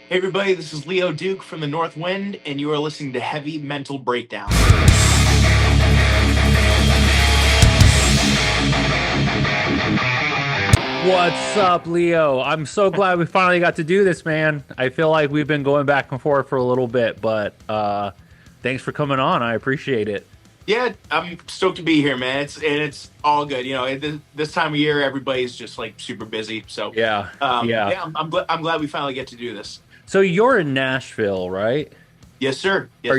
Hey everybody, this is Leo Duke from the North Wind, and you are listening to Heavy Mental Breakdown. What's up, Leo? I'm so glad we finally got to do this, man. I feel like we've been going back and forth for a little bit, but thanks for coming on. I appreciate it. Yeah, I'm stoked to be here, man. It's all good. This time of year, everybody's just like super busy. So, Yeah, yeah. yeah, I'm glad we finally get to do this. So you're in Nashville, right? Yes, sir. Are Yes,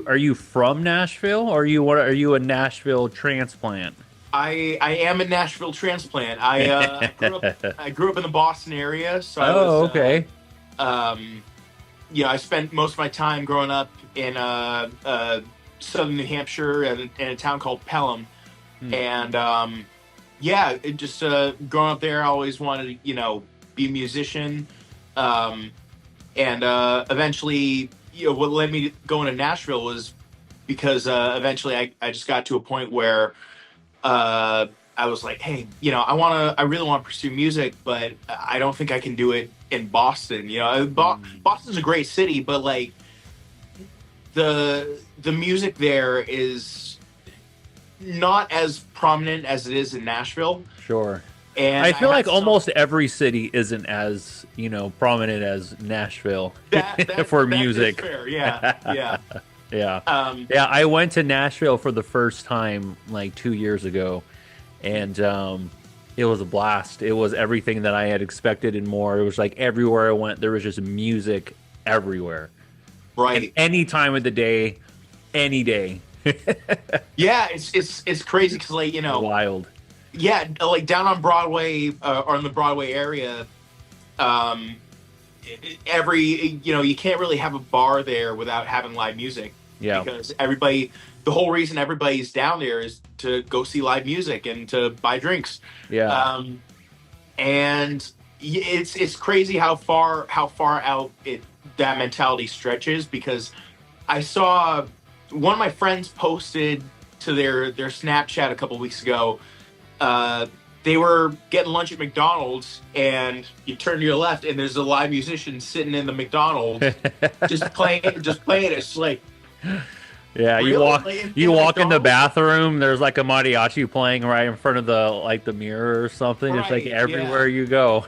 sir. you from Nashville, or are you a Nashville transplant? I am a Nashville transplant. I grew up in the Boston area, so I was Oh, okay. um, I spent most of my time growing up in southern New Hampshire in a town called Pelham. Hmm. And yeah, it just growing up there, I always wanted to, be a musician. Um, and eventually, what led me to going to Nashville was because eventually I just got to a point where uh, I was like, hey, I really want to pursue music, but I don't think I can do it in Boston. Boston's a great city, but like the music there is not as prominent as it is in Nashville. Sure. And I I feel had like some almost every city isn't as, prominent as Nashville that for that is music. fair. Yeah, yeah. Yeah. Um, Yeah, I went to Nashville for the first time like 2 years ago, and it was a blast. It was everything that I had expected and more. It was like everywhere I went, there was just music everywhere. And right. any time of the day, any day. Yeah, it's crazy because like Wild. yeah, like down on Broadway or in the Broadway area, um, every you can't really have a bar there without having live music Yeah. because everybody. The whole reason everybody's down there is to go see live music and to buy drinks. Yeah. Um, and it's crazy how far out that mentality stretches because I saw one of my friends posted to their Snapchat a couple weeks ago. Uh, they were getting lunch at McDonald's, and you turn to your left, and there's a live musician sitting in the McDonald's just playing. It's like Yeah, you really walk like in you the walk in the McDonald's, bathroom, there's like a mariachi playing right in front of the mirror or something. It's like right? Yeah, everywhere you go.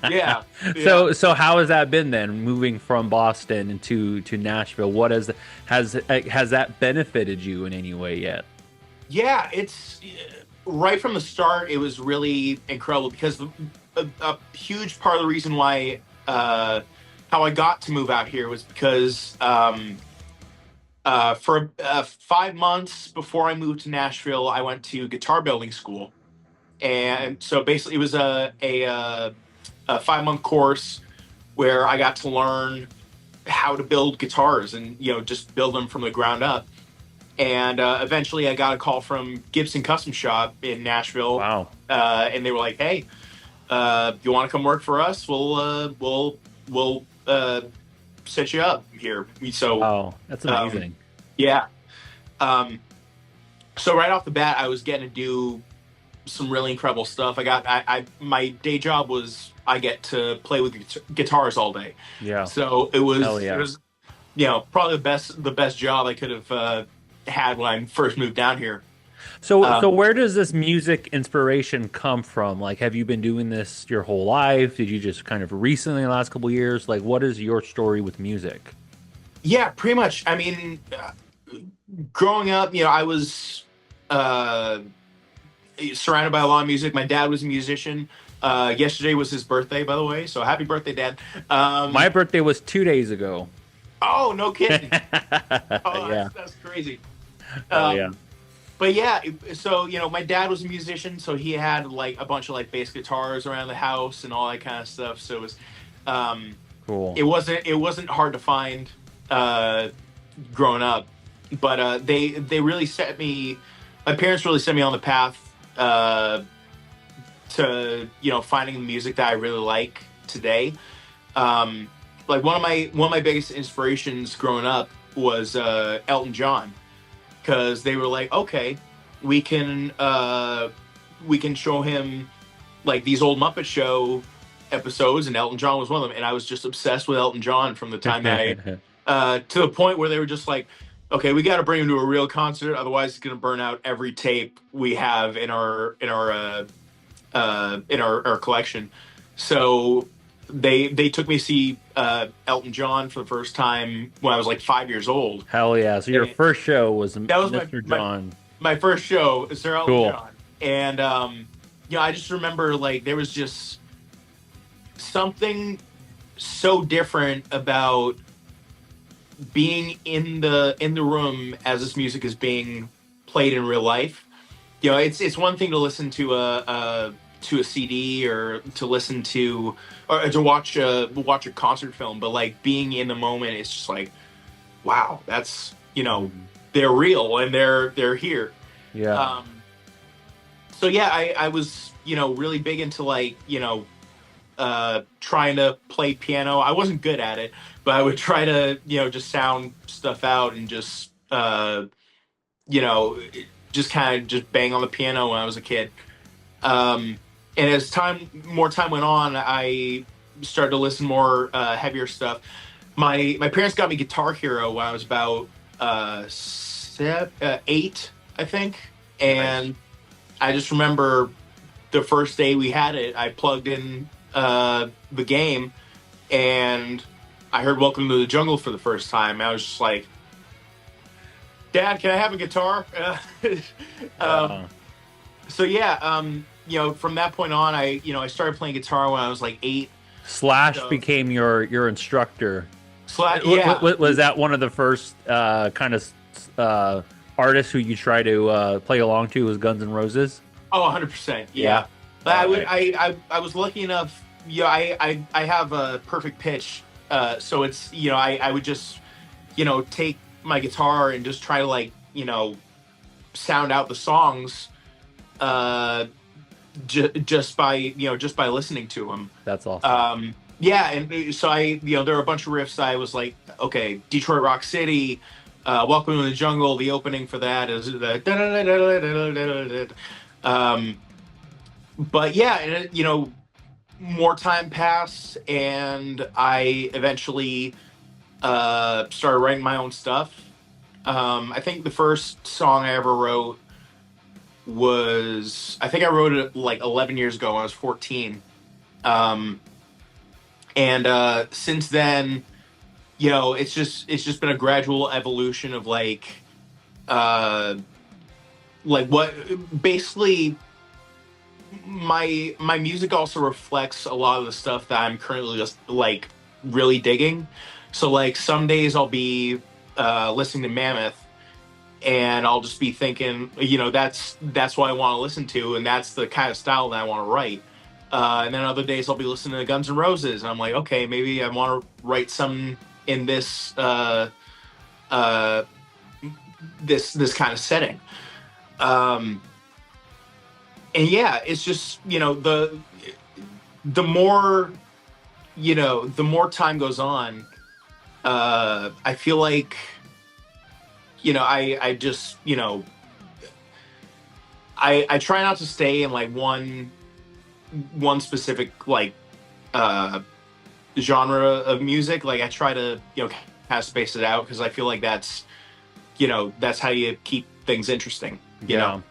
yeah, yeah. So how has that been then, moving from Boston to Nashville? What has that benefited you in any way yet? Yeah, it's right from the start. It was really incredible because a huge part of the reason why how I got to move out here was because for 5 months before I moved to Nashville, I went to guitar building school, and so basically it was a 5 month course where I got to learn how to build guitars and just build them from the ground up. And eventually, I got a call from Gibson Custom Shop in Nashville, Wow. and they were like, "Hey, you want to come work for us? We'll set you up here." So, Oh, that's um, amazing. yeah. Um, so right off the bat, I was getting to do some really incredible stuff. My day job was I get to play with guitars all day. Yeah. So it Hell was it yeah. was probably the best job I could have had when I first moved down here. So Um, where does this music inspiration come from? Like, have you been doing this your whole life? Did you just kind of recently, in the last couple of years? Like, what is your story with music? yeah, pretty much. I mean, growing up, I was uh, surrounded by a lot of music. My dad was a musician. Yesterday was his birthday, by the way. So happy birthday, Dad. My birthday was 2 days ago. Oh, no kidding. Oh, Yeah. that's crazy. Hell yeah. Um, but yeah, so my dad was a musician, so he had like a bunch of like bass guitars around the house and all that kind of stuff. So um, Cool. it wasn't hard to find uh, growing up, but they really set me. My parents really set me on the path to finding the music that I really like today. Um, like one of my biggest inspirations growing up was Elton John because they were like, okay, we can we can show him like these old Muppet Show episodes, and Elton John was one of them. And I was just obsessed with Elton John from the time that to the point where they were just like, okay, we got to bring him to a real concert, otherwise he's going to burn out every tape we have in our collection. So they took me to see Elton John for the first time when I was like 5 years old. Hell yeah! So your And first show was that was Mr. John. my first show, Sir Elton Cool. John, and I just remember like there was just something so different about being in the room as this music is being played in real life. It's one thing to listen to a CD or to listen to or to watch a concert film, but like being in the moment, it's just like, wow, that's they're real and they're here. Yeah. Um, so yeah, I was really big into like trying to play piano. I wasn't good at it, but I would try to just sound stuff out and you know just kind of just bang on the piano when I was a kid. And as more time went on, I started to listen more heavier stuff. My parents got me Guitar Hero when I was about 8, I think, and I just remember the first day we had it, I plugged in the game, and I heard "Welcome to the Jungle" for the first time. I was just like, "Dad, can I have a guitar?" Uh, So yeah, from that point on, I started playing guitar when I was like 8. Slash So, became your instructor. yeah. Was that one of the first kind of artists who you try to play along to? Was Guns N' Roses? Oh, 100%. Yeah. Yeah. But I would, Right. I was lucky enough. I have a perfect pitch. So it's, I would just, take my guitar and just try to like, sound out the songs, just by listening to them. That's awesome. Yeah. And so there are a bunch of riffs. I was like, okay, Detroit Rock City, Welcome to the Jungle. The opening for that is the, but yeah, and more time passed, and I eventually started writing my own stuff. I think the first song I ever wrote I think I wrote it like 11 years ago when I was 14. And since then, it's just been a gradual evolution of what basically my music also reflects a lot of the stuff that I'm currently just like really digging. So like some days I'll be listening to Mammoth, and I'll just be thinking, that's what I want to listen to, and that's the kind of style that I want to write. And then other days I'll be listening to Guns N' Roses, and I'm like, okay, maybe I want to write some in this this kind of setting. And yeah, it's just the more the more time goes on, I feel like I just I try not to stay in like one specific like genre of music. Like I try to kind of space it out, because I feel like that's how you keep things interesting. Yeah.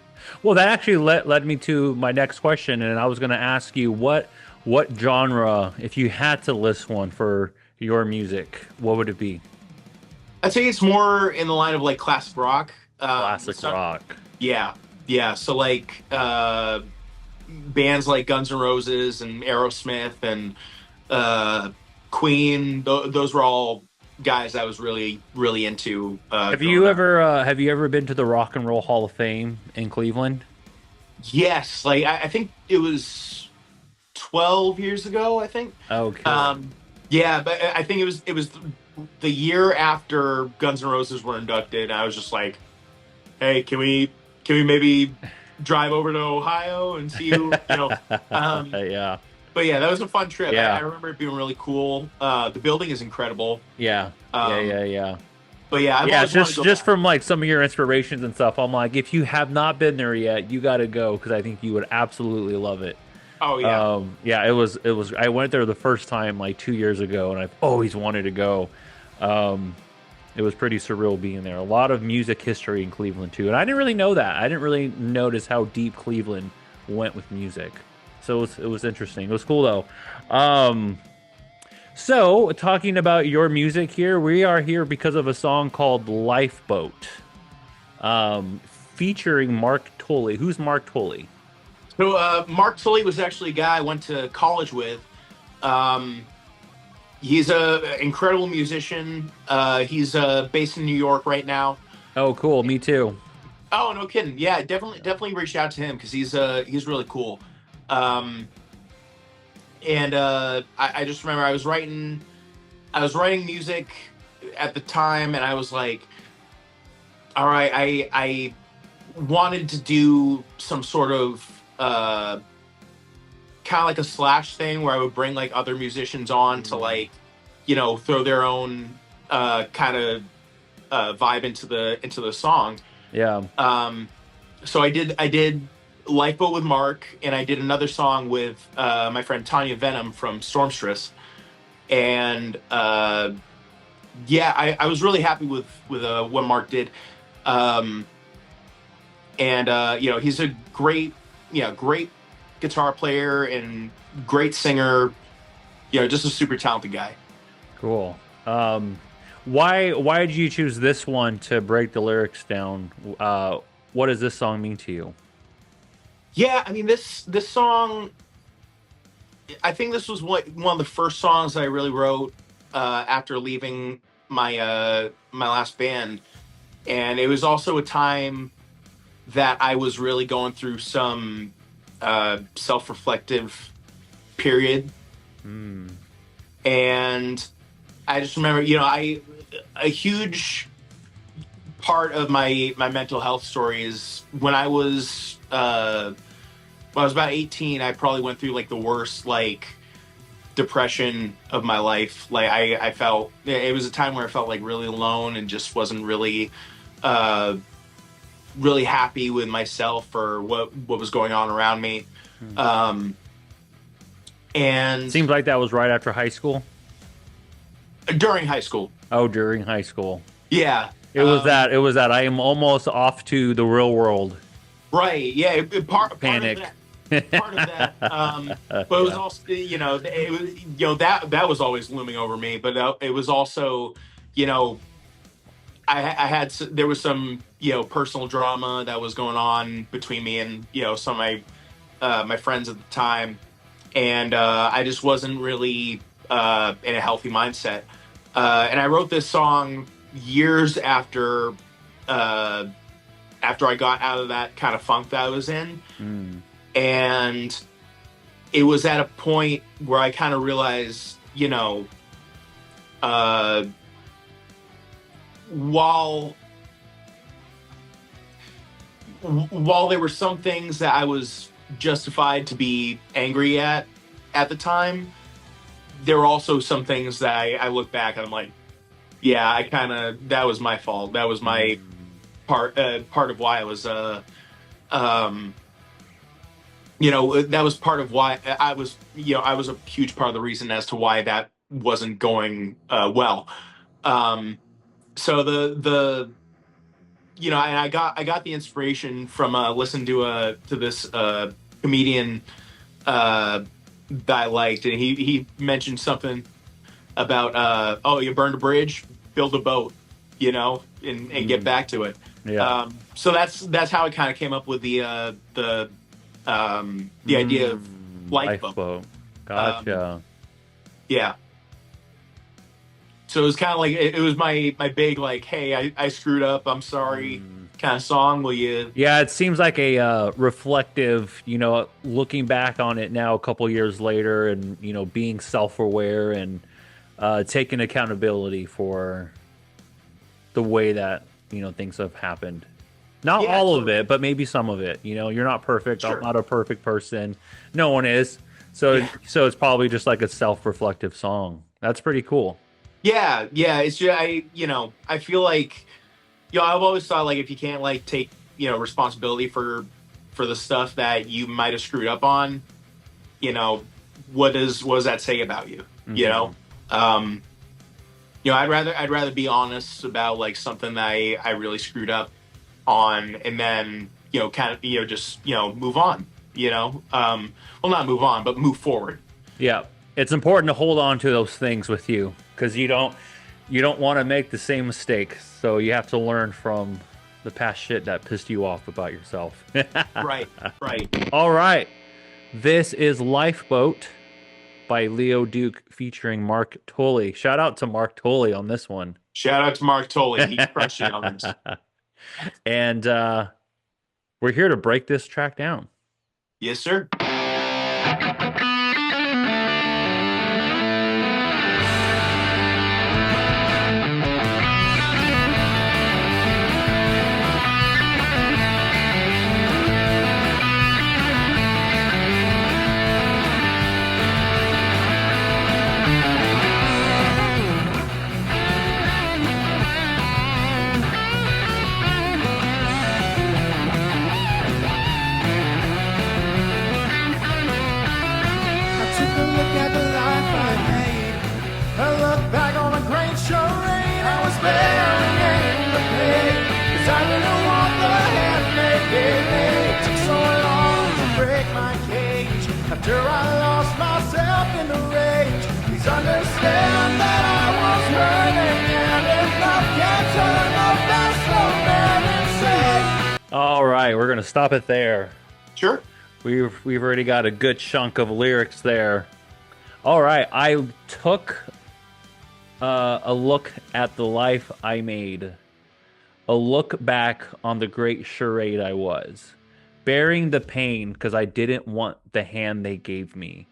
Well, that actually led me to my next question, and I was going to ask you what genre, if you had to list one for your music, what would it be? I'd say it's more in the line of like classic rock. Classic rock. Yeah, yeah. So like bands like Guns N' Roses and Aerosmith and Queen. Those were all guys I was really really into. Have growing you up. ever been to the Rock and Roll Hall of Fame in Cleveland? Yes, like I think it was 12 years ago. I think. Okay. Yeah, but I think it was the year after Guns N' Roses were inducted. I was just like, hey, can we maybe drive over to Ohio and see who, Yeah. but yeah, that was a fun trip. Yeah. I remember it being really cool. The building is incredible. Yeah. Yeah. But yeah, I've Yeah, always wanted to just go back. from like some of your inspirations and stuff, I'm like, if you have not been there yet, you got to go, because I think you would absolutely love it. Oh yeah. Yeah, it was I went there the first time like 2 years ago, and I've always wanted to go. Um, it was pretty surreal being there. A lot of music history in Cleveland too, and I didn't really know that. I didn't really notice how deep Cleveland went with music. So it was interesting. It was cool though. Um, so talking about your music here, we are here because of a song called Lifeboat, um, featuring Mark Tully. Who's Mark Tully? So Mark Tully was actually a guy I went to college with. Um, he's a incredible musician. He's based in New York right now. Oh, cool. Me too. Oh, no kidding. Yeah, definitely reach out to him because he's really cool. Um, and I just remember I was writing music at the time, and I was like, all right, I wanted to do some sort of kind of like a Slash thing where I would bring like other musicians on to Mm. like, throw their own kind of vibe into the song. Yeah. Um, so I did Lifeboat with Mark, and I did another song with my friend Tanya Venom from Stormstress, and yeah, I was really happy with what Mark did, um, and he's a great guitar player and great singer, just a super talented guy. Cool. Why did you choose this one to break the lyrics down? What does this song mean to you? Yeah, I mean this song. I think this was one of the first songs I really wrote after leaving my last band, and it was also a time that I was really going through some self-reflective period, Hmm. and I just remember, a huge part of my mental health story is when I was about 18. I probably went through like the worst like depression of my life. Like I felt it was a time where I felt like really alone and just wasn't uh, really happy with myself or what was going on around me. Hmm. Um, and Seems like that was right after high school. during high school, Oh, during high school. yeah. It was that. It was that. I am almost off to the real world. Right. Yeah. Part of Panic. that. Part of that. But it was Yeah. also, it was, that was always looming over me. But it was also, you know, there was some, personal drama that was going on between me and, some of my friends at the time, and I just wasn't really in a healthy mindset. And I wrote this song years uh, after I got out of that kind of funk that I was in, Hmm. and it was at a point where I kind of realized, uh, while while there were some things that I was justified to be angry at the time, there were also some things that I look back and I'm like, yeah, I kind of that was my fault. That was my Hmm. part of why I was um that was part of why I was a huge part of the reason as to why that wasn't going well. Um, so the and I got the inspiration from listening to this comedian uh, that I liked, and he mentioned something about oh, you burned a bridge, build a boat, and get Hmm. back to it. Yeah. So that's how I kind of came up with the idea of lifeboat. Lifeboat. Um, Gotcha. yeah. So it was kind of like it was my big like, hey, I screwed up, I'm sorry, Hmm. kind of song. Will you? Yeah, it seems like a reflective, looking back on it now a couple years later and, being self-aware and taking accountability for the way that, things have happened. Not Yeah, all of totally. it, but maybe some of it. You're not perfect. I'm Sure. not a perfect person. No one is. So Yeah. so it's probably just like a self-reflective song. That's pretty cool. Yeah. It's just I feel like I've always thought like if you can't like take responsibility for the stuff that you might have screwed up on, you know, what does that say about you? You know, Hmm. um, I'd rather be honest about like something that I really screwed up on, and then kind of just move on. Well, not move on, but move forward. Yeah, it's important to hold on to those things with you because you don't want to make the same mistake. So you have to learn from the past shit that pissed you off about yourself. Right, right. All right, this is Lifeboat by Leo Duke featuring Mark Tully. Shout out to Mark Tully on this one. Shout out to Mark Tully. He crushed it on this. And we're here to break this track down. Yes, sir. I took a look at the life I made. I look back on a great charade. I was bearing in the pain, 'cause I didn't want the hand they gave me. It took so long to break my cage. After I lost myself in the rage, please understand that I was hurting, and if love can turn the best of men insane. All right, we're gonna stop it there. Sure. We've already got a good chunk of lyrics there. All right, I took a look at the life I made, a look back on the great charade I was, bearing the pain because I didn't want the hand they gave me.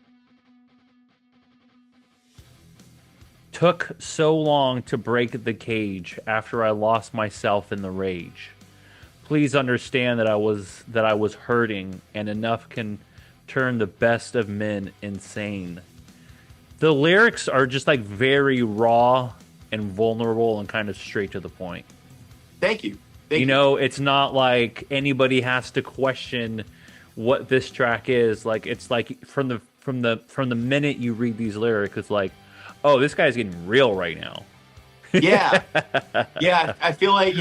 Took so long to break the cage after I lost myself in the rage. Please understand that I was hurting, and enough can turn the best of men insane. The lyrics are just like very raw and vulnerable and kind of straight to the point. Thank you. Thank You know, it's not like anybody has to question what this track is. Like it's like from the minute you read these lyrics, it's like, oh, this guy's getting real right now. Yeah, yeah. I feel like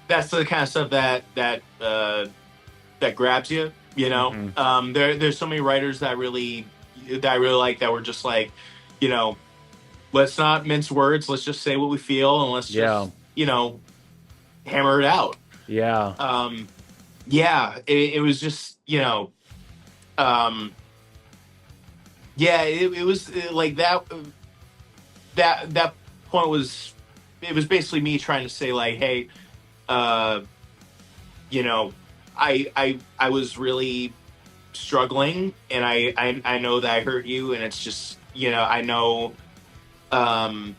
that's the kind of stuff that grabs you. Mhm. There's so many writers that I really like that were just like, you know, let's not mince words. Let's just say what we feel, and let's Yeah, just hammer it out. yeah, Um, yeah, it was just um, yeah, it was like that point was it was basically me trying to say like, hey, uh, you know, I was really struggling, and I know that I hurt you, and it's just I know um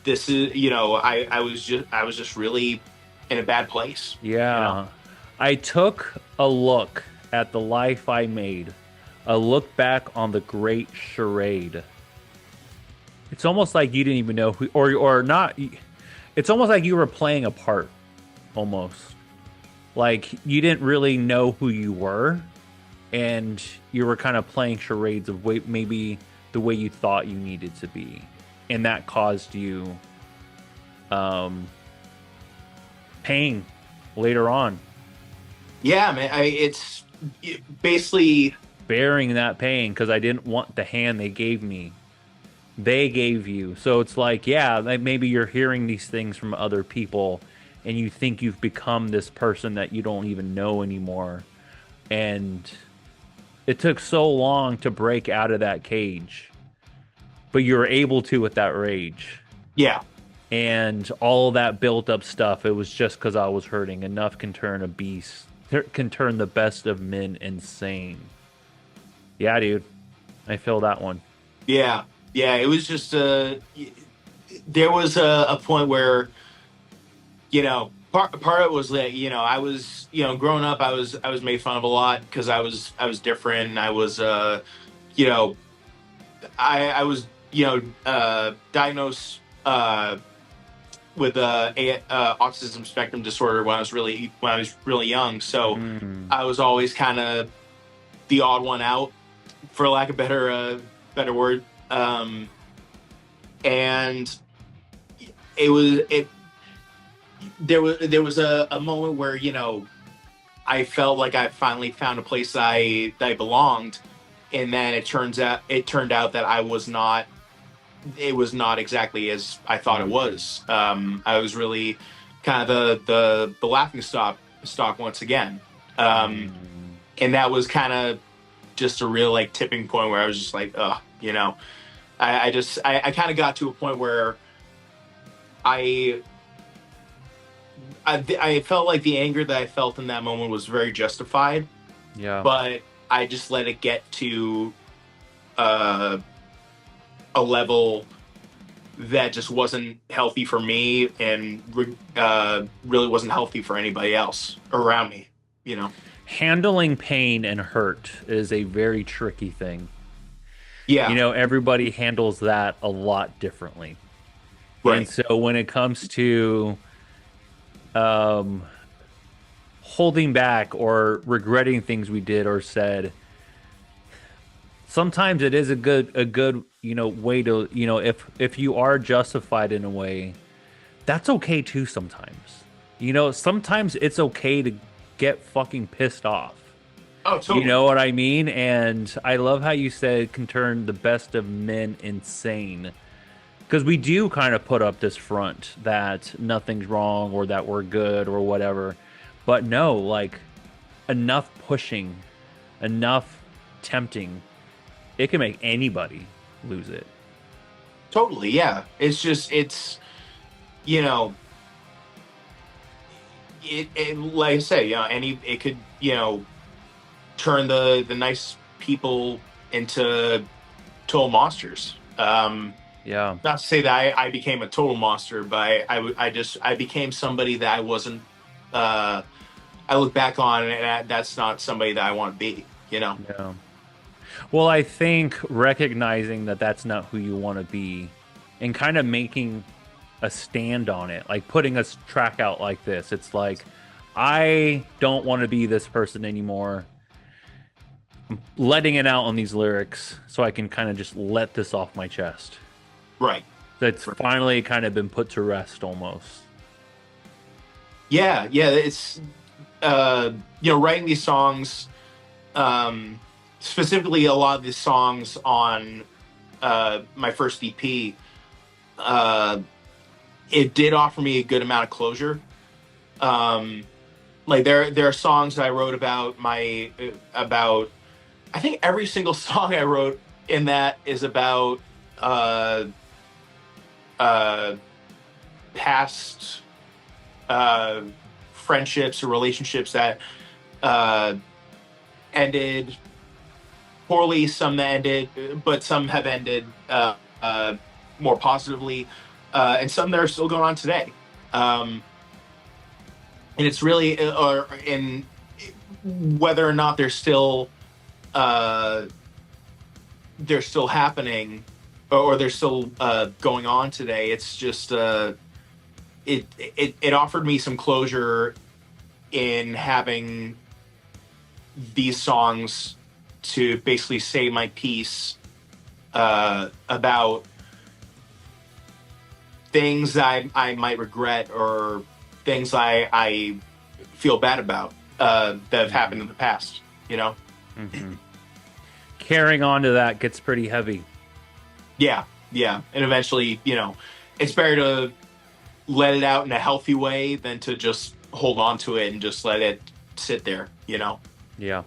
this is I was just really in a bad place. yeah. I took a look at the life I made, a look back on the great charade. It's almost like you didn't even know who, or not. It's almost like you were playing a part, almost like you didn't really know who you were, and you were kind of playing charades of maybe the way you thought you needed to be, and that caused you um, pain later on. Yeah, man. Basically, Bearing that pain because I didn't want the hand they gave me. They gave you. So it's like, yeah, like maybe you're hearing these things from other people and you think you've become this person that you don't even know anymore. And it took so long to break out of that cage, but you were able to with that rage. yeah, And all that built up stuff, it was just because I was hurting. Enough can turn a beast, can turn the best of men insane. Yeah, dude. I feel that one. yeah, yeah. It was just there was a point where part of it was that I was growing up, I was made fun of a lot because I was different, and I was you know I was diagnosed with autism spectrum disorder when I was really young. So Mm. I was always kind of the odd one out, for lack of better word. And it there was a moment where, you know, I felt like I finally found a place that I belonged, and then it turned out that I was not. It was not exactly as I thought it was. I was really kind of the laughing stock once again, and that was kind of just a real like tipping point where I was just like, you know, I kind of got to a point where I felt like the anger that I felt in that moment was very justified. Yeah. But I just let it get to a level that just wasn't healthy for me, and really wasn't healthy for anybody else around me, you know? Handling pain and hurt is a very tricky thing. Yeah. You know, everybody handles that a lot differently. Right. And so when it comes to holding back or regretting things we did or said, sometimes it is a good, you know, way to, you know, if you are justified in a way, that's okay too sometimes. You know, sometimes it's okay to get fucking pissed off. Oh, totally. You know what I mean? And I love how you said it can turn the best of men insane. Because we do kind of put up this front that nothing's wrong or that we're good or whatever. But no, like, enough pushing, enough tempting, it can make anybody lose it. Totally, yeah. It's, you know, it like I say, you know, it could, you know, turn the nice people into total monsters. Yeah. Not to say that I became a total monster, but I became somebody that I wasn't. I look back on, and that's not somebody that I want to be. You know. Yeah. Well, I think recognizing that that's not who you want to be, and kind of making a stand on it, like putting a track out like this. It's like, I don't want to be this person anymore. I'm letting it out on these lyrics so I can kind of just let this off my chest. Right. That's finally kind of been put to rest almost. Yeah, it's you know, writing these songs, specifically a lot of these songs on my first EP, it did offer me a good amount of closure. Like there are songs that I wrote about I think every single song I wrote in that is about past friendships or relationships that ended poorly, some that ended, but some have ended more positively, and some that are still going on today. And it's really, in whether or not they're still happening, or they're still going on today. It's just it offered me some closure in having these songs to basically say my piece about things that I might regret, or things I feel bad about that have happened in the past, you know? Mm-hmm. Carrying on to that gets pretty heavy. Yeah. And eventually, you know, it's better to let it out in a healthy way than to just hold on to it and just let it sit there, you know? Yeah.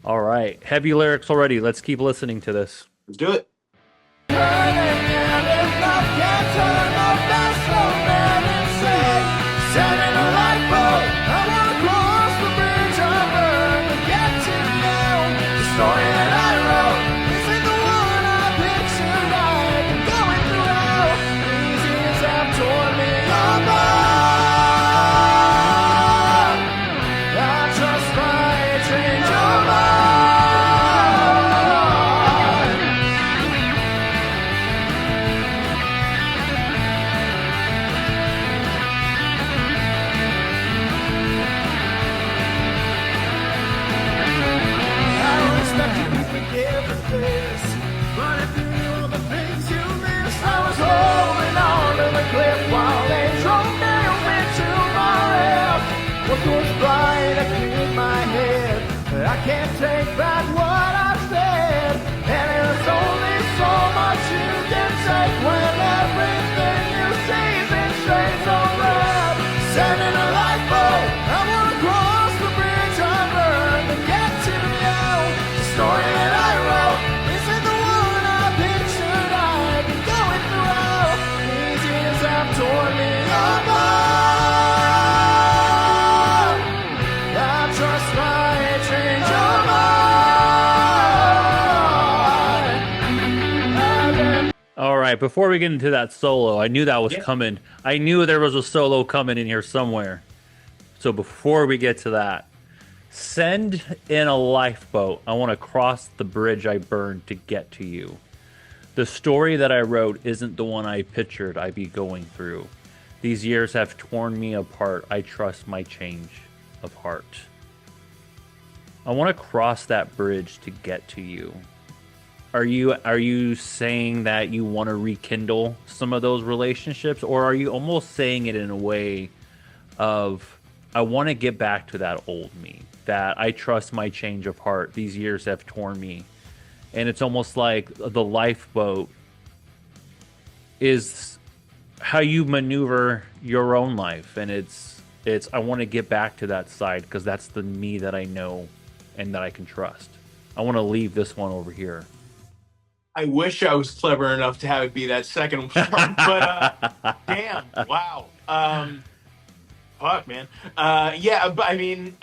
All right. Heavy lyrics already. Let's keep listening to this. Let's do it. Sending a lifeboat, I wanna cross the bridge I burned to get to you. The story that I wrote isn't the one I pictured. I've been going through. These years have torn me apart. I trust might change your mind. All right, before we get into that solo, I knew that was Yeah. coming. I knew there was a solo coming in here somewhere. So before we get to that, send in a lifeboat. I want to cross the bridge I burned to get to you. The story that I wrote isn't the one I pictured I'd be going through. These years have torn me apart. I trust my change of heart. I want to cross that bridge to get to you. Are you saying that you want to rekindle some of those relationships, or are you almost saying it in a way of I want to get back to that old me, that I trust my change of heart. These years have torn me, and it's almost like the lifeboat is how you maneuver your own life, and it's I want to get back to that side because that's the me that I know and that I can trust. I want to leave this one over here. I wish I was clever enough to have it be that second part, but damn, wow. Fuck, man. Yeah, but I mean,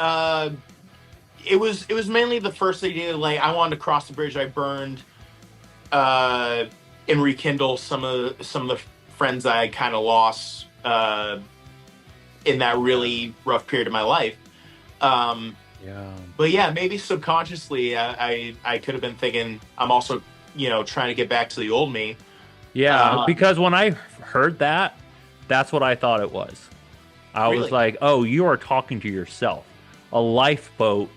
it was mainly the first idea. Like, I wanted to cross the bridge I burned, uh, and rekindle some of the friends I kind of lost in that really rough period of my life. Um, Yeah. but yeah, maybe subconsciously, I could have been thinking I'm also trying to get back to the old me. Yeah, Um, because when I heard that, that's what I thought it was. I was really, like, "Oh, you are talking to yourself." A lifeboat,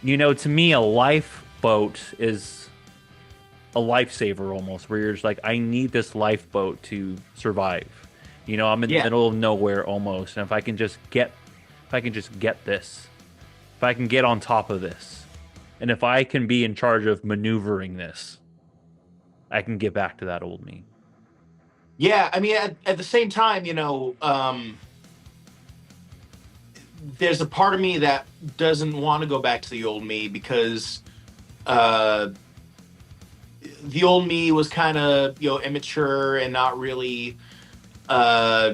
to me, a lifeboat is a lifesaver almost, where you're just like, "I need this lifeboat to survive." I'm in the yeah. middle of nowhere almost, and if I can just get this, if I can get on top of this, and if I can be in charge of maneuvering this, I can get back to that old me. Yeah, I mean, at the same time, there's a part of me that doesn't want to go back to the old me because uh, the old me was kind of immature and not really uh,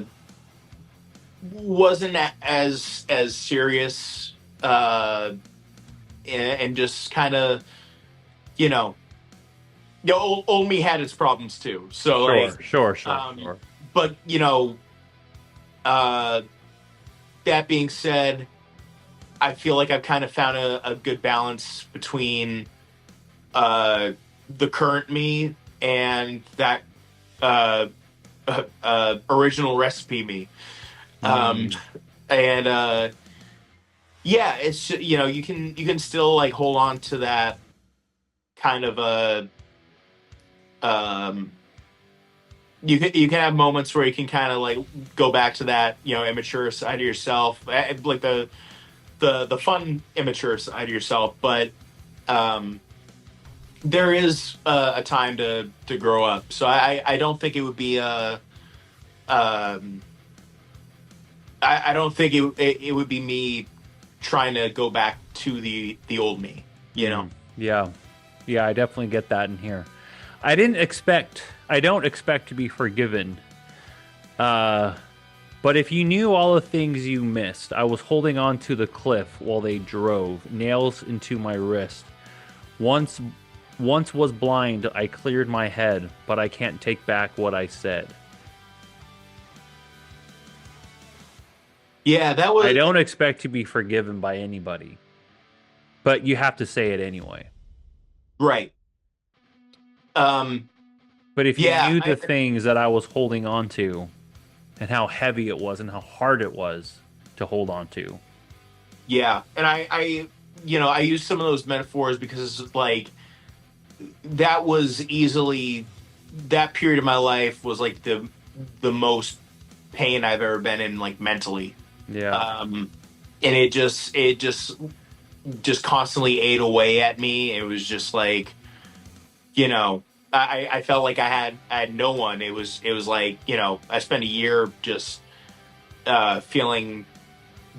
wasn't as serious, and just kind of you know old me had its problems too. So like, Sure, sure, sure, um, sure. but uh, that being said, I feel like I've kind of found a good balance between the current me and that uh, original recipe me. Um, Mm, and yeah, it's you can still like hold on to that kind of um, you can have moments where you can kind of like go back to that immature side of yourself, like the fun immature side of yourself, but um there is a time to grow up. So I don't think it would be um I don't think it would be me trying to go back to the old me, you know. mm, yeah, yeah, I definitely get that in here. I don't expect to be forgiven. Uh, but if you knew all the things you missed, I was holding on to the cliff while they drove, nails into my wrist. Once, once was blind, I cleared my head, but I can't take back what I said. Yeah, that I was don't expect to be forgiven by anybody, but you have to say it anyway. right. um But if you yeah, knew the things that I was holding on to and how heavy it was and how hard it was to hold on to. yeah, and I use some of those metaphors because it's like that was easily that period of my life was like the most pain I've ever been in, like mentally. Yeah. um and it just constantly ate away at me. It was just like, you know I felt like I had no one. It was like, I spent a year just feeling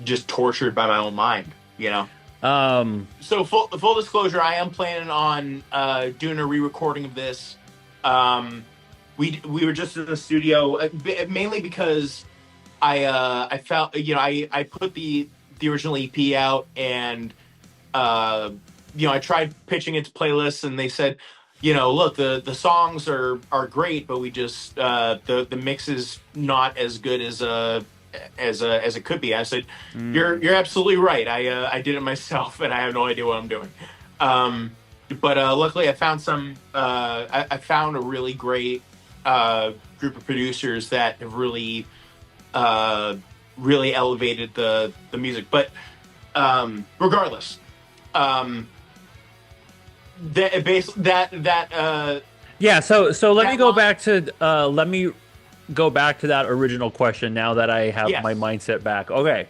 just tortured by my own mind. Um, So full disclosure, I am planning on doing a re-recording of this. Um, we were just in the studio, mainly because I felt, I put the original EP out, and I tried pitching it to playlists, and they said, look, the songs are great, but we just the mix is not as good as it could be. I said, you're absolutely right. I did it myself, and I have no idea what I'm doing. But luckily, I found I found a really great group of producers that have really elevated the music. But regardless, Yeah, so let me that go line- back to that original question now that I have Yes. my mindset back. Okay.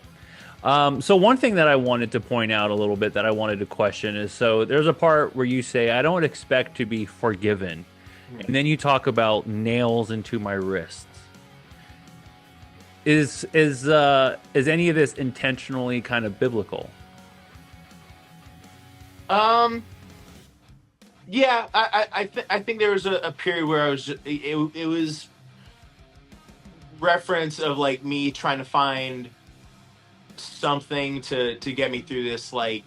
So one thing that I wanted to point out a little bit that I wanted to question is, so there's a part where you say, I don't expect to be forgiven. And then you talk about nails into my wrists. Is any of this intentionally kind of biblical? Yeah, I think there was a period where I was it was reference of like me trying to find something to get me through this, like,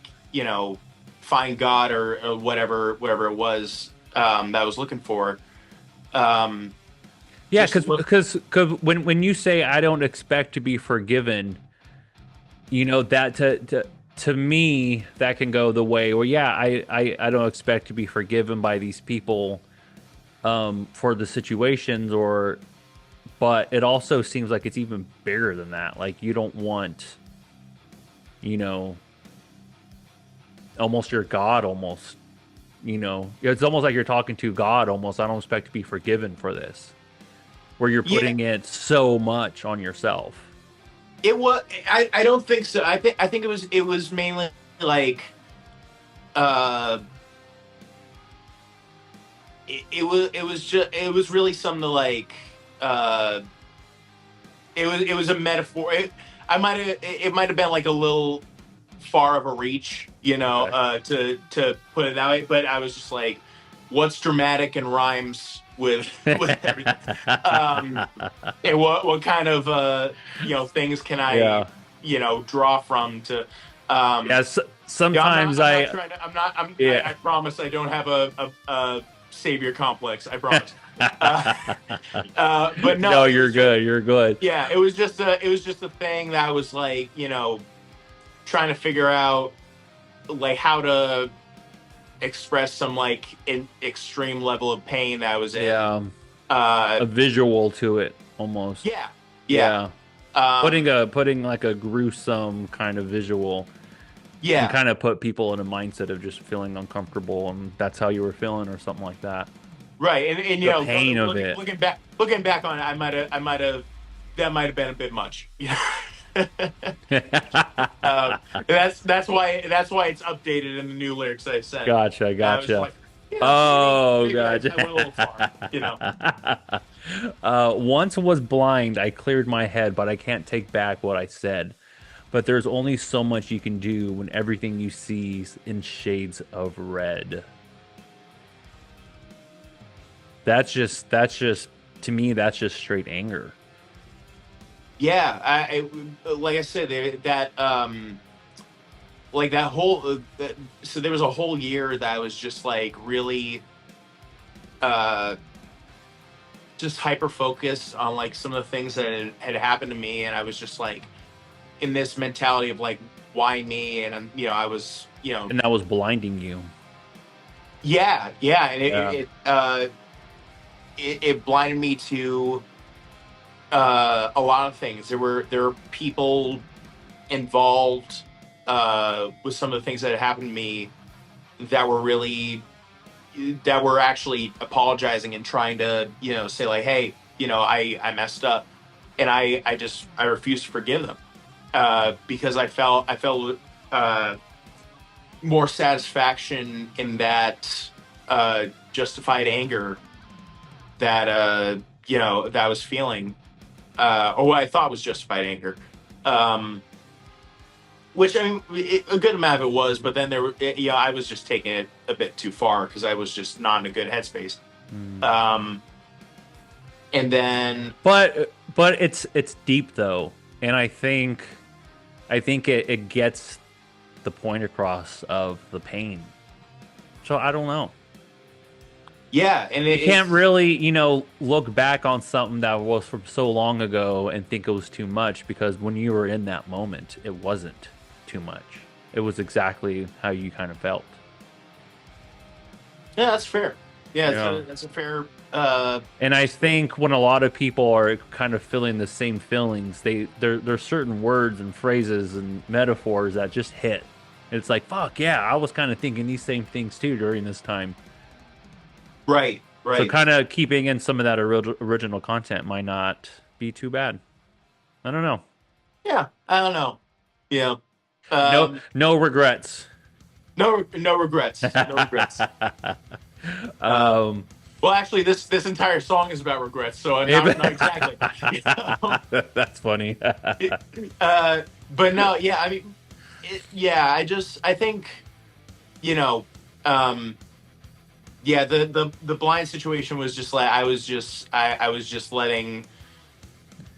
find God or whatever it was that I was looking for. Yeah, Just look- because when you say I don't expect to be forgiven, that to me that can go the way, well, yeah, I don't expect to be forgiven by these people for the situations, but it also seems like it's even bigger than that. Like, you don't want, almost your God, almost, it's almost like you're talking to God almost. I don't expect to be forgiven for this, where you're putting it so much on yourself. It was. I don't think so. I think it was mainly like it was really something to like it was a metaphor. It might have been like a little far of a reach, Okay. to put it that way. But I was just like, what's dramatic and rhymes with everything? And what kind of things can I Yeah. draw from to Yes. yeah, Sometimes I'm not trying to. yeah. I promise I don't have a savior complex. I promise. But no, No, it you're was just, good. You're good. yeah, it was just a thing that I was like, trying to figure out like how to express some like extreme level of pain that I was in. Yeah. Uh, A visual to it almost. yeah, yeah. Putting like a gruesome kind of visual and Yeah, kind of put people in a mindset of just feeling uncomfortable, and that's how you were feeling or something like that. right. And The pain of it. looking back on it, that might have been a bit much. That's why it's updated in the new lyrics I sent. Gotcha, I was gotcha. like, Oh, maybe I gotcha. went a little far. Once was blind, I cleared my head, but I can't take back what I said. But there's only so much you can do when everything you see's in shades of red. That's just to me, that's just straight anger. Yeah, like I said, like that whole so there was a whole year that I was just like really uh just hyper focused on like some of the things that had happened to me, and I was just like in this mentality of like, why me? And I was And that was blinding you. yeah, and Yeah. it blinded me to a lot of things. There were people involved with some of the things that had happened to me that were actually apologizing and trying to say like, hey, I messed up, and I refused to forgive them because I felt more satisfaction in that justified anger that that I was feeling, or what I thought was justified anger. Which, I mean, a good amount of it was, but then I was just taking it a bit too far because I was just not in a good headspace. And then, But it's deep though, and I think it gets the point across of the pain. So I don't know. Yeah, and You can't really, look back on something that was from so long ago and think it was too much because when you were in that moment, it wasn't too much. It was exactly how you kind of felt. yeah, that's fair. Yeah, Yeah. that's a fair. And I think when a lot of people are kind of feeling the same feelings, there's certain words and phrases and metaphors that just hit. It's like, fuck yeah, I was kind of thinking these same things too during this time. Right, So right. kind of keeping in some of that original content might not be too bad. I don't know. Yeah, I don't know. Yeah. No, Um, no regrets. no regrets. No regrets. Uh, um, well, actually, this entire song is about regrets, so not exactly. You know? That's funny. But no, yeah, I mean, yeah, I think, you know, um, yeah, the blind situation was just like I was just letting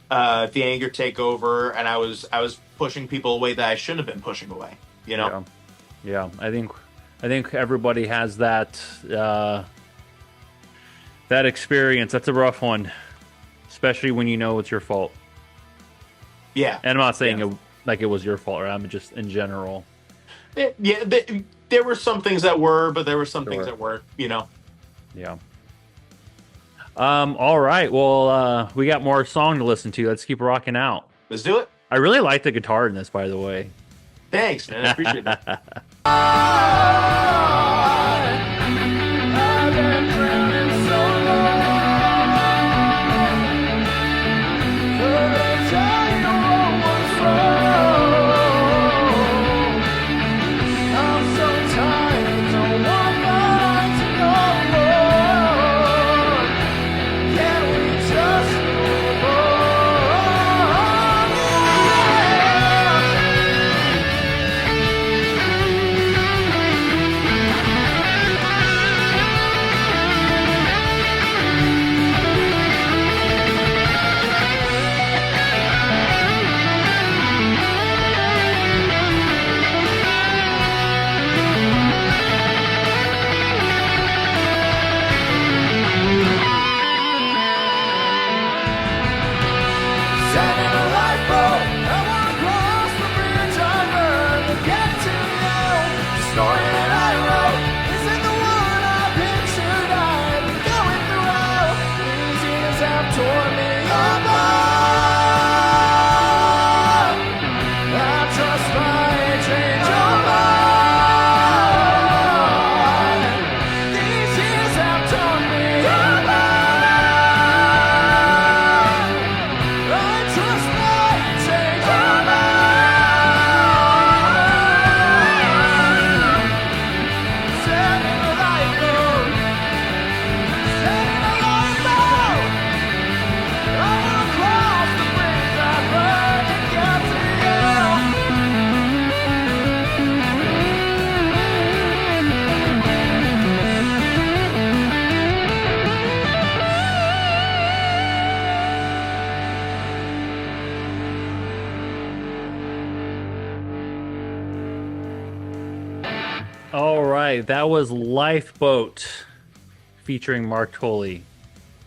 the anger take over, and I was pushing people away that I shouldn't have been pushing away. You know? Yeah, yeah. I think everybody has that experience. That's a rough one, especially when you know it's your fault. Yeah, And I'm not saying yeah, like it was your fault, right? I'm just in general. yeah. There were some things that were, but there were some things Sure. that weren't. You know? Yeah. All right. Well, we got more song to listen to. Let's keep rocking out. Let's do it. I really like the guitar in this, by the way. Thanks, man. I appreciate that. I've been drowning so long. Could I tell you what was wrong? I'm so tired, don't want my life to go on. Can we just move on? Sat in a lifeboat, I wanna cross the bridge I burned to get to you. The story that I wrote isn't the one I pictured I'd be going through. These years have torn me apart. I trust I change your mind. These years have torn me apart. I trust I change your mind. Set in a lifeboat, set in a lifeboat. I wanna cross the bridge I burned to get to All right, that was Lifeboat featuring Mark Tully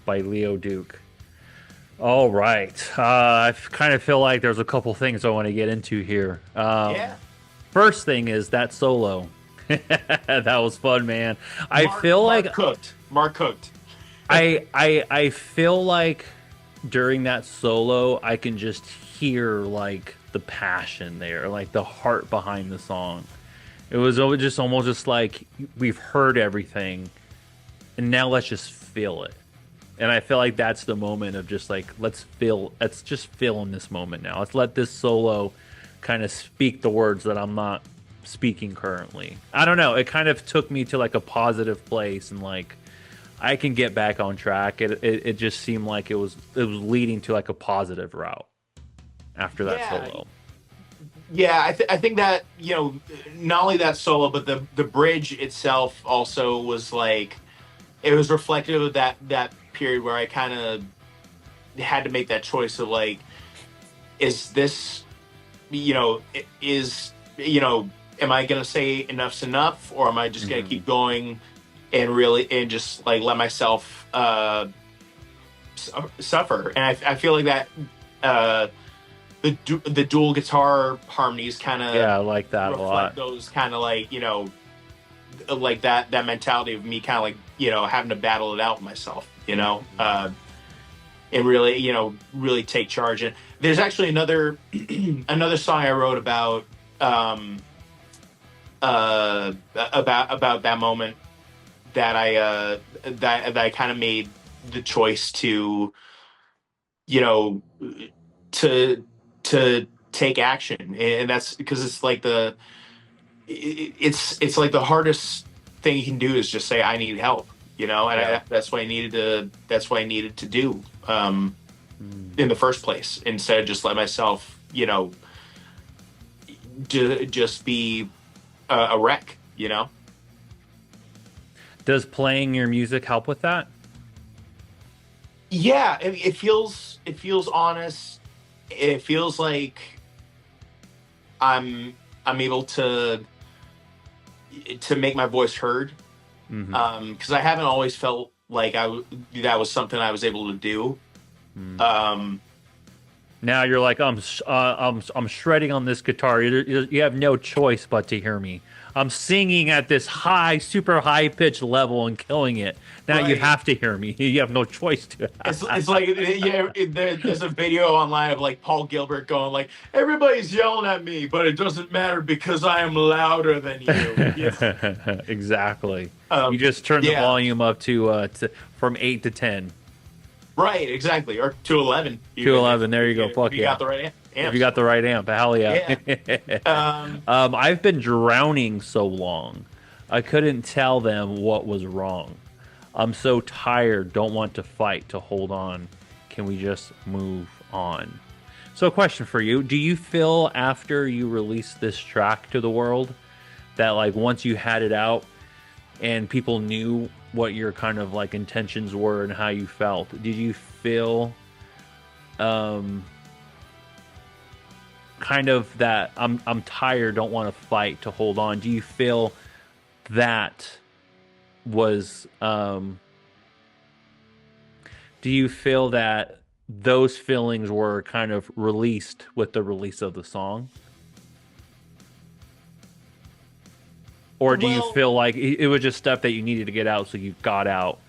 by Leo Duke. All right, I kind of feel like there's a couple things I want to get into here. Yeah. First thing is that solo. That was fun, man. I Mark, feel Mark like cooked. Mark cooked. I feel like during that solo I can just hear like the passion there, like the heart behind the song. It was just almost just like we've heard everything and now let's just feel it. And I feel like that's the moment of just like let's just feel in this moment now. Let's let this solo kind of speak the words that I'm not speaking currently. I don't know. It kind of took me to like a positive place and like I can get back on track. It just seemed like it was leading to like a positive route after that Yeah. solo. Yeah, I think that, not only that solo, but the bridge itself also was like, it was reflective of that period where I kind of had to make that choice of like, is this, is, am I going to say enough's enough, or am I just going to keep going and just like let myself suffer. And I feel like that the dual guitar harmonies kind Yeah, of I like that a reflect lot. those kind of like, like that mentality of me kind of like, having to battle it out myself, and really, really take charge. And there's actually another another song I wrote um about that moment that that I kind of made the choice to, you know to take action. And that's because it's like it's like the hardest thing you can do is just say I need help, and Yeah. that's what I needed to do, Mm. in the first place, instead of just let myself, just be a wreck, Does playing your music help with that? Yeah, it feels honest. It feels like I'm able to make my voice heard, Hmm. because I haven't always felt like that was something I was able to do. Mm. Um, Now you're like, I'm shredding on this guitar. You have no choice but to hear me. I'm singing at this high, super high pitched level and killing it. Now you right. have to hear me. You have no choice to. It's like, yeah, there's a video online of like Paul Gilbert going like, everybody's yelling at me, but it doesn't matter because I am louder than you. Exactly. You Um, just turn the yeah. volume up to from 8 to 10 Right. Exactly. Or to 11, to even 11. There you go. if Fuck you yeah. got the right If you amps. got the right amp, hell yeah. Yeah. Um, I've been drowning so long, I couldn't tell them what was wrong. I'm so tired, don't want to fight, to hold on. Can we just move on? So, a question for you. Do you feel after you release this track to the world that, like, once you had it out and people knew what your kind of like intentions were and how you felt, did you feel um kind of that I'm tired, don't want to fight, to hold on? Do you feel that was do you feel that those feelings were kind of released with the release of the song? Or do you well, feel like it was just stuff that you needed to get out so you got out,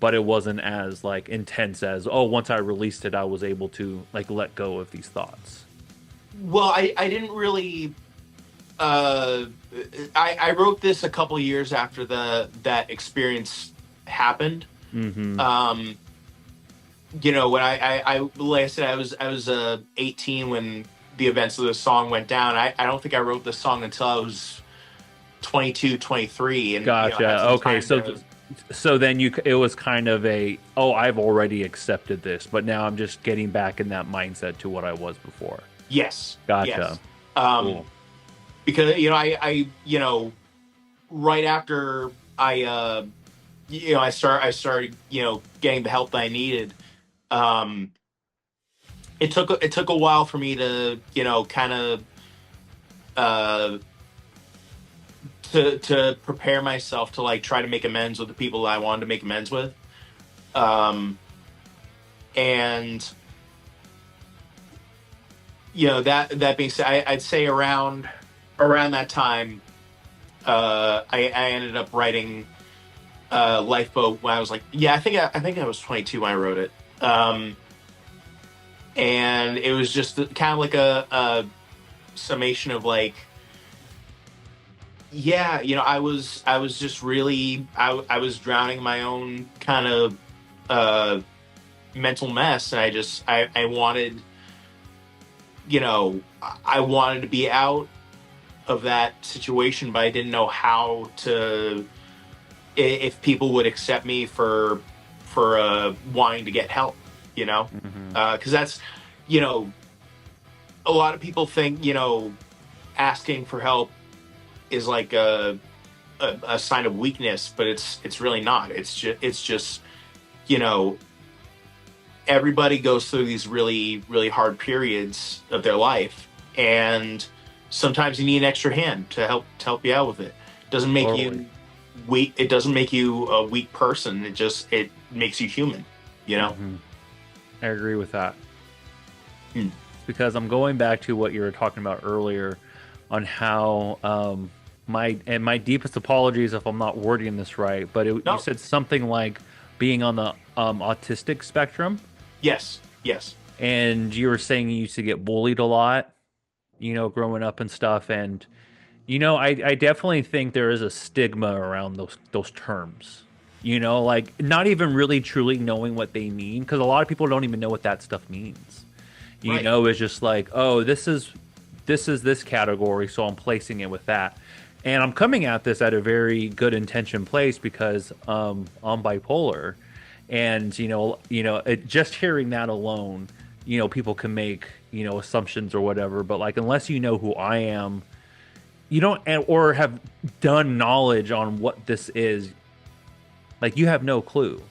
but it wasn't as like intense as, oh, once I released it I was able to like let go of these thoughts? I didn't really. Uh, I wrote this a couple years after that experience happened. Mm-hmm. Um, when I like I said, I was 18 when the events of the song went down. I don't think I wrote the song until I was 22, 23, and had Gotcha. some Okay, time to. so then it was kind of a, oh, I've already accepted this, but now I'm just getting back in that mindset to what I was before. Yes, Gotcha. yes. Um, Cool. because I right after I started getting the help that I needed. Um, it took a while for me to kind of uh to prepare myself to like try to make amends with the people that I wanted to make amends with. Um, and that being said, I'd say around that time, I ended up writing Lifeboat when I was like, yeah, I think I was 22 when I wrote it. And it was just kind of like a summation of like, yeah, I was just really, I was drowning in my own kind of uh mental mess, and I wanted, I wanted to be out of that situation, but I didn't know how to, if people would accept me for wanting to get help, Hmm. because that's, you know a lot of people think, asking for help is like a sign of weakness, but it's really not. It's just you know everybody goes through these really really hard periods of their life, and sometimes you need an extra hand to help you out with it. Doesn't make Totally. you weak. It doesn't make you a weak person. It makes you human. You know. Mhm. I agree with that. Hmm. Because I'm going back to what you were talking about earlier on how my deepest apologies if I'm not wording this right, but you No. said something like being on the autistic spectrum, Yes. Yes. and you were saying you used to get bullied a lot, growing up and stuff, and I definitely think there is a stigma around those terms. Like not even really truly knowing what they mean, because a lot of people don't even know what that stuff means. Right. It's just like, oh, this category, so I'm placing it with that. And I'm coming at this at a very good intention place because I'm bipolar, and just hearing that alone, people can make assumptions or whatever. But like, unless you know who I am, you don't, or have done knowledge on what this is, like you have no clue.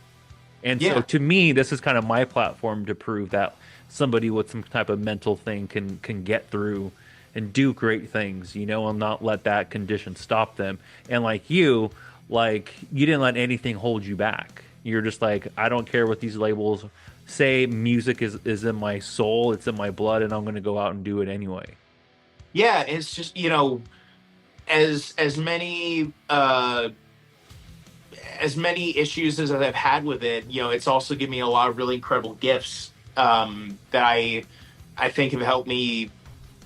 And so Yeah. to me, this is kind of my platform to prove that somebody with some type of mental thing can get through and do great things, and not let that condition stop them. And like you didn't let anything hold you back. You're just like, I don't care what these labels say. Music is in my soul, it's in my blood, and I'm going to go out and do it anyway. Yeah. It's just as many as many issues as I've had with it, it's also given me a lot of really incredible gifts that I think have helped me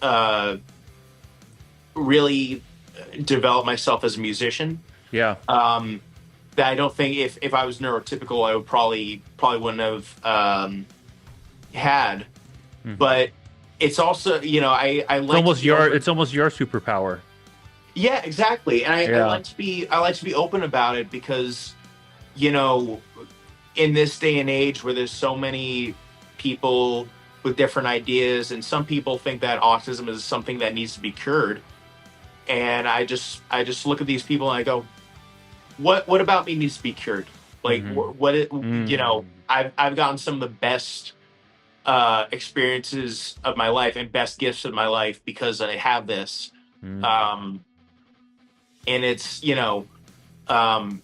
uh, really develop myself as a musician. Yeah. That I don't think if I was neurotypical, I would probably wouldn't have had. Mhm. But it's also, I It's like to almost be your open. it's almost your superpower. Yeah, exactly. And I Yeah. like to be open about it because, you know, in this day and age where there's so many people with different ideas, and some people think that autism is something that needs to be cured. And I just look at these people and I go, what about me needs to be cured? Like Hmm. I've gotten some of the best experiences of my life and best gifts of my life because I have this. Um, and um,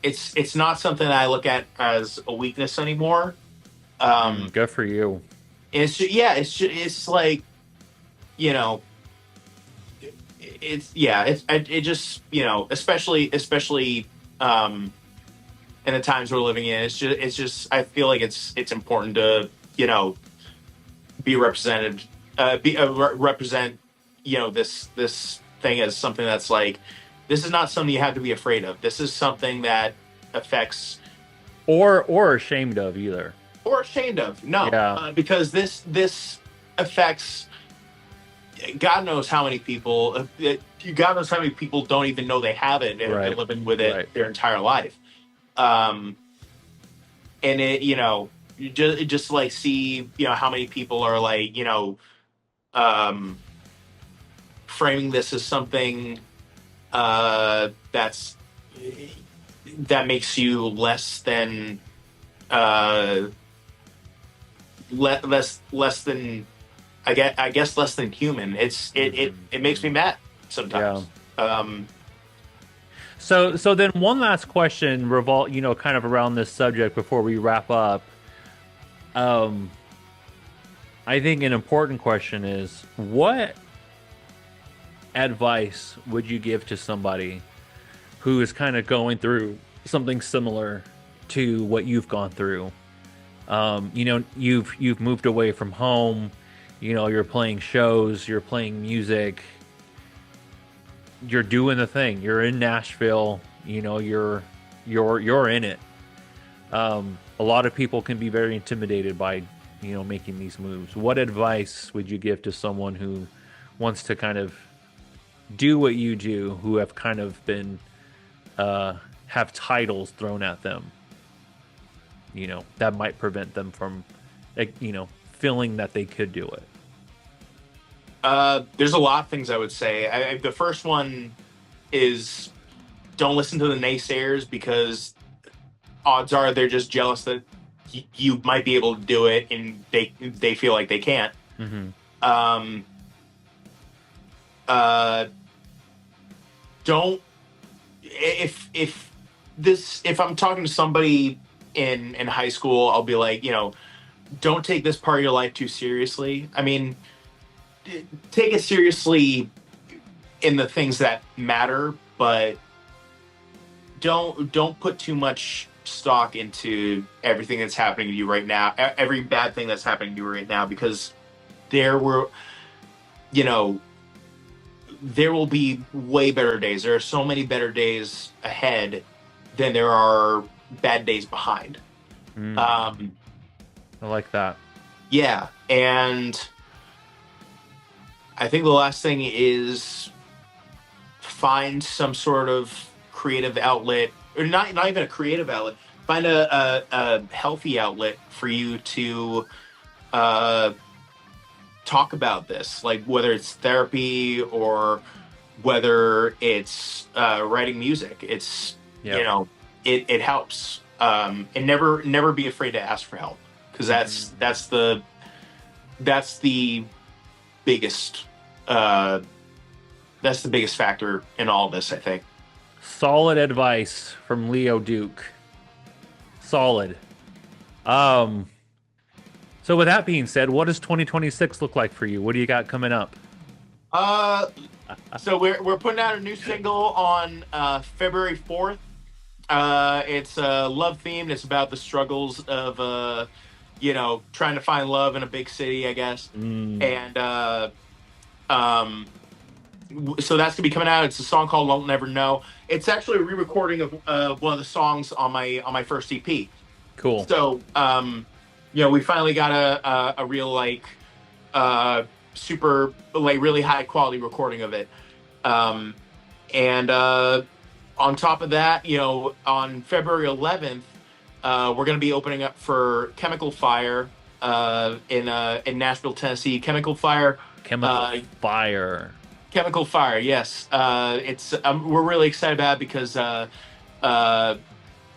it's not something that I look at as a weakness anymore. Good for you. It's like, you know, it just, especially in the times we're living in, it's just I feel like it's important to, be represented, represent, this thing as something that's like, this is not something you have to be afraid of. This is something that affects Or ashamed of either. or ashamed of. No, Yeah. because this affects. God knows how many people. God knows how many people don't even know they have it and have been Right. living with it Right. their entire life. Um, and you just like see, how many people are like, um, framing this as something that's that makes you less than uh, less than I guess less than human. It makes me mad sometimes. So then one last question kind of around this subject before we wrap up. Um, I think an important question is, what advice would you give to somebody who is kind of going through something similar to what you've gone through? You've moved away from home. You're playing shows, you're playing music, you're doing the thing. You're in Nashville. You're in it. A lot of people can be very intimidated by making these moves. What advice would you give to someone who wants to kind of do what you do, who have kind of been have titles thrown at them, that might prevent them from feeling that they could do it? There's a lot of things I would say. The first one is, don't listen to the naysayers, because odds are they're just jealous that you might be able to do it and they feel like they can't. Mm-hmm. Um, uh, don't if I'm talking to somebody in high school, I'll be like, don't take this part of your life too seriously. I mean, take it seriously in the things that matter, but don't put too much stock into everything that's happening to you right now, every bad thing that's happening to you right now, because there were, you know, there will be way better days. There are so many better days ahead than there are bad days behind. I like that. Yeah, and I think the last thing is find some sort of creative outlet, or not even a creative outlet. Find a healthy outlet for you to talk about this, like whether it's therapy or whether it's writing music. It's it helps, and never be afraid to ask for help, because that's the biggest factor in all this, I think. Solid advice from Leo Duke. Solid. So with that being said, what does 2026 look like for you? What do you got coming up? So we're putting out a new single on February 4th. It's love themed. It's about the struggles of trying to find love in a big city, I guess. And so that's gonna be coming out. It's a song called "I'll Never Know." It's actually a re-recording of one of the songs on my first EP. Cool. So we finally got a real super really high quality recording of it. And on top of that, on February 11th, we're going to be opening up for Chemical Fire in Nashville, Tennessee. Chemical Fire. Chemical Fire, yes. We're really excited about it because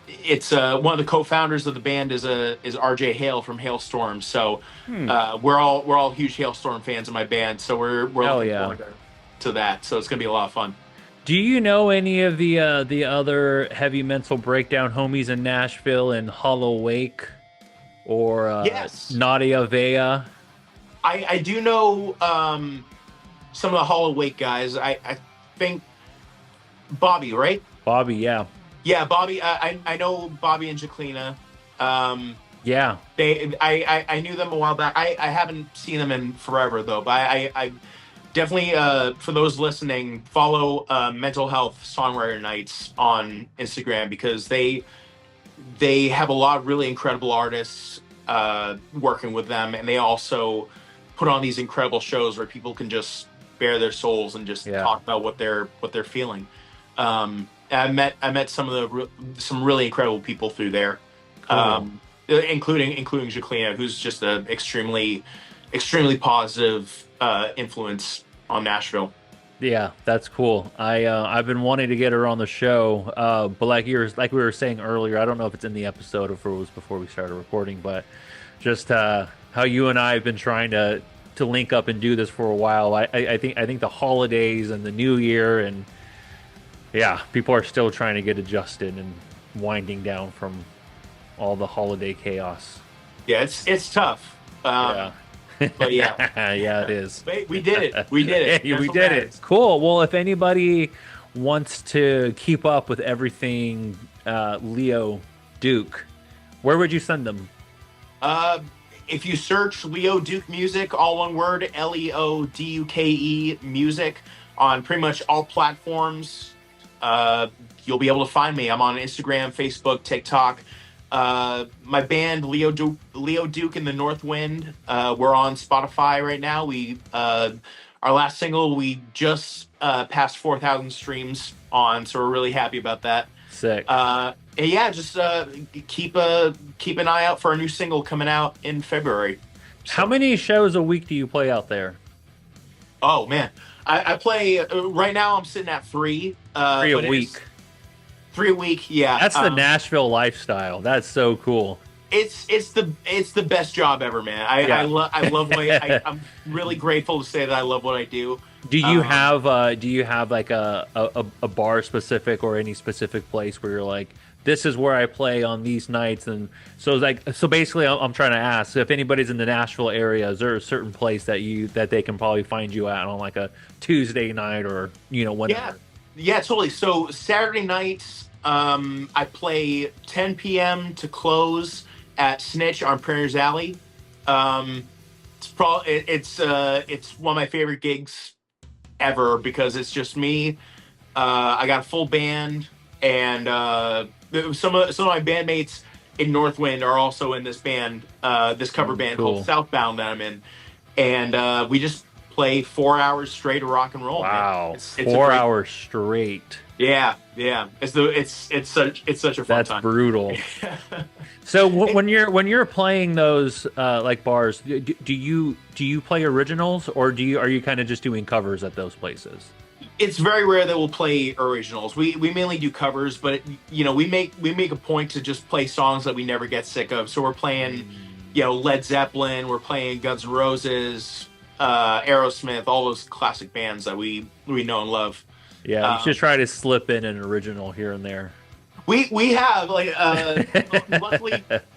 it's one of the co-founders of the band is RJ Hale from Hailstorm. So we're all huge Hailstorm fans in my band. So we're looking forward to that. So it's gonna be a lot of fun. Do you know any of the other heavy mental breakdown homies in Nashville, and Hollow Wake or yes, Nadia Vea? I do know some of the Hollow Wake guys. I think Bobby, right? Bobby, yeah. Yeah, Bobby. I know Bobby and Jacqueline. Yeah. I knew them a while back. I haven't seen them in forever though. But I definitely, for those listening, follow Mental Health Songwriter Nights on Instagram, because they have a lot of really incredible artists working with them, and they also put on these incredible shows where people can just bare their souls and just talk about what they're feeling. I met some really incredible people through there, cool. including Jacqueline, who's just an extremely positive influence on Nashville. Yeah, that's cool. I've been wanting to get her on the show, but like we were saying earlier, I don't know if it's in the episode or if it was before we started recording, but just how you and I have been trying to link up and do this for a while. I think the holidays and the new year, and people are still trying to get adjusted and winding down from all the holiday chaos. Yeah, it's tough. But yeah, yeah, it is. We did it. We did it. Yeah, we did it. Cool. Well, if anybody wants to keep up with everything Leo Duke, where would you send them? If you search Leo Duke Music, all one word, LEODUKE Music, on pretty much all platforms, you'll be able to find me. I'm on Instagram, Facebook, TikTok. My band Leo Duke in the North Wind, we're on Spotify right now. Our last single, we just passed 4,000 streams on, so we're really happy about that. Sick. Just keep an eye out for our new single coming out in February. So. How many shows a week do you play out there? Oh man, I play right now. I'm sitting at 3. 3 a week. 3 a week, yeah. That's the Nashville lifestyle. That's so cool. It's the best job ever, man. I love what I'm really grateful to say that I love what I do. Do you have like a bar specific or any specific place where you're like, this is where I play on these nights? And so like, so basically I'm trying to ask if anybody's in the Nashville area, is there a certain place that they can probably find you at on like a Tuesday night or, you know, Yeah, whenever? yeah, totally. So Saturday nights, I play 10 p.m. to close at Snitch on Prairies Alley. Um, it's one of my favorite gigs ever because it's just me. I got a full band, and some of my bandmates in Northwind are also in this band, this cover band called Cool. Southbound that I'm in, and we just play 4 hours straight of rock and roll, man. Wow. It's a Four great, hours straight. yeah, yeah. It's such a fun That's time. brutal. So when you're playing those like bars, do you play originals or are you kind of just doing covers at those places? It's very rare that we'll play originals. We mainly do covers, but we make a point to just play songs that we never get sick of. So we're playing, Led Zeppelin, we're playing Guns N' Roses, Aerosmith, all those classic bands that we know and love. Yeah, you should Um, try to slip in an original here and there. we have like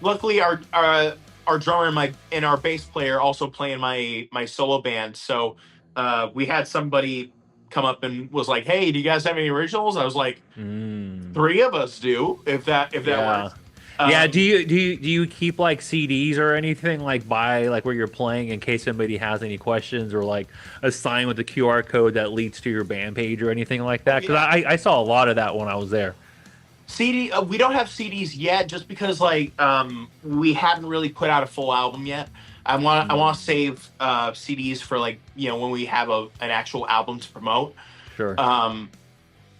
luckily our drummer and our bass player also play in my solo band. So we had somebody come up and was like, "Hey, do you guys have any originals?" I was like, Mm. three of us do, if that Yeah. works. Yeah, Um, do you keep like CDs or anything like by like where you're playing in case somebody has any questions or like a sign with the QR code that leads to your band page or anything like that? Because yeah, I saw a lot of that when I was there. CD. We don't have CDs yet, just because we haven't really put out a full album yet. I want to Mm. save CDs for when we have an actual album to promote. Sure. Um,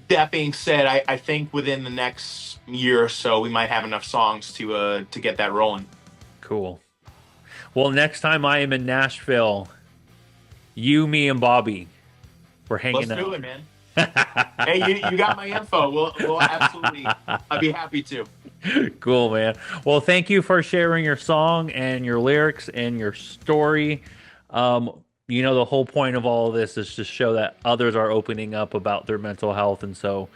that being said, I think within the next year or so we might have enough songs to get that rolling. Cool. Well, next time I am in Nashville, you, me, and Bobby, we're Let's hanging do out. it, man. Hey, you got my info. We'll absolutely. I'd be happy to. Cool, man. Well, thank you for sharing your song and your lyrics and your story. The whole point of all of this is to show that others are opening up about their mental health, and so,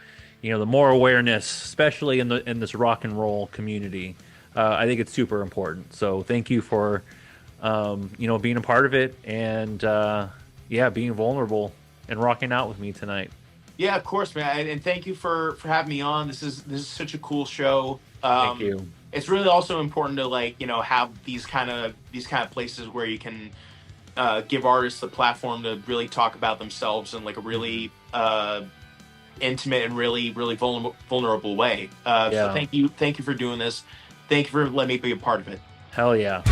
the more awareness, especially in this rock and roll community, I think it's super important. So, thank you for, being a part of it and yeah, being vulnerable and rocking out with me tonight. Yeah, of course, man. And thank you for having me on. This is such a cool show. Thank you. It's really also important to have these kind of places where you can give artists the platform to really talk about themselves in like a really intimate and really really vulnerable way. So Yeah. thank you for doing this. Thank you for letting me be a part of it. Hell yeah.